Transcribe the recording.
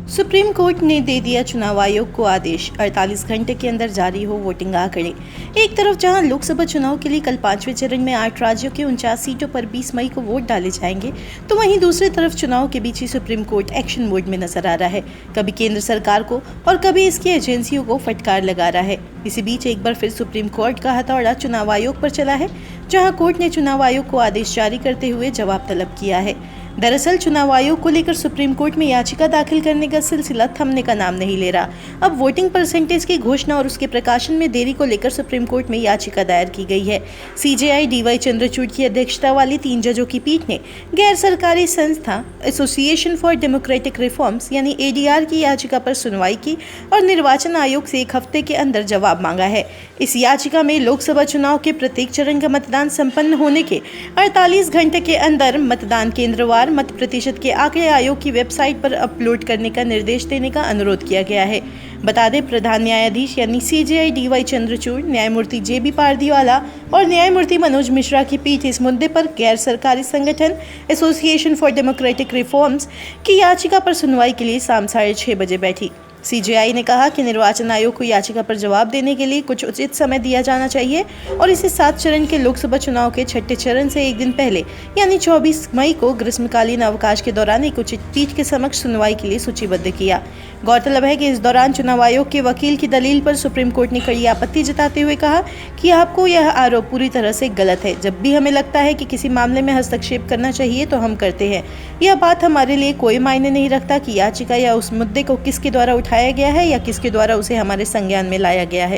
Supreme court ने दे दिया चुनाव आयोग को आदेश, 48 घंटे के अंदर जारी हो वोटिंग आंकड़े। एक तरफ जहां लोकसभा चुनाव के लिए कल 5वें चरण में 8 राज्यों के 49 सीटों पर 20 मई को वोट डाले जाएंगे, तो वहीं दूसरी तरफ चुनाव के बीच ही सुप्रीम कोर्ट एक्शन मोड में नजर आ रहा है। कभी केंद्र सरकार को और कभी इसकी एजेंसियों को फटकार लगा रहा है। इसी बीच एक बार फिर सुप्रीम कोर्ट का हथौड़ा चुनाव आयोग पर चला है, जहां कोर्ट ने चुनाव आयोग को आदेश जारी करते हुए जवाब तलब किया है। दरअसल चुनाव आयोग को लेकर सुप्रीम कोर्ट में याचिका दाखिल करने का सिलसिला थमने का नाम नहीं ले रहा। अब वोटिंग परसेंटेज की घोषणा और उसके प्रकाशन में देरी को लेकर सुप्रीम कोर्ट में याचिका दायर की गई है। सीजेआई डीवाई चंद्रचूड़ की अध्यक्षता वाली 3 जजों की पीठ ने गैर सरकारी संस्था एसोसिएशन फॉर डेमोक्रेटिक रिफॉर्म्स यानी एडीआर की याचिका पर सुनवाई की और निर्वाचन आयोग से 1 हफ्ते के अंदर जवाब मांगा है। इस याचिका में लोकसभा चुनाव के प्रत्येक चरण का मतदान संपन्न होने के 48 घंटे के अंदर मतदान केंद्रवार मत प्रतिशत के आंकड़े आयोग की वेबसाइट पर अपलोड करने का निर्देश देने का अनुरोध किया गया है। बता दें, प्रधान न्यायाधीश यानी सीजेआई डीवाई चंद्रचूड़, न्यायमूर्ति जेबी पारदीवाला और न्यायमूर्ति मनोज मिश्रा की पीठ इस मुद्दे पर गैर सरकारी संगठन एसोसिएशन फॉर डेमोक्रेटिक रिफॉर्म्स की याचिका पर सुनवाई के लिए शाम 6:30 बजे बैठी। सीजेआई ने कहा कि निर्वाचन आयोग को याचिका पर जवाब देने के लिए कुछ उचित समय दिया जाना चाहिए और इसे 7 चरण के लोकसभा चुनाव के 6ठे चरण से एक दिन पहले यानी 24 मई को ग्रीष्मकालीन अवकाश के दौरान एक उचित पीठ के समक्ष सुनवाई के लिए सूचीबद्ध किया। गौरतलब है कि इस दौरान चुनाव आयोग के वकील की दलील पर सुप्रीम कोर्ट ने कड़ी आपत्ति जताते हुए कहा कि आपको यह आरोप पूरी तरह से गलत है। जब भी हमें लगता है कि किसी मामले में हस्तक्षेप करना चाहिए तो हम करते हैं। यह बात हमारे लिए कोई मायने नहीं रखता कि याचिका या उस मुद्दे को किसके द्वारा उठाया गया है या किसके द्वारा उसे हमारे संज्ञान में लाया गया है।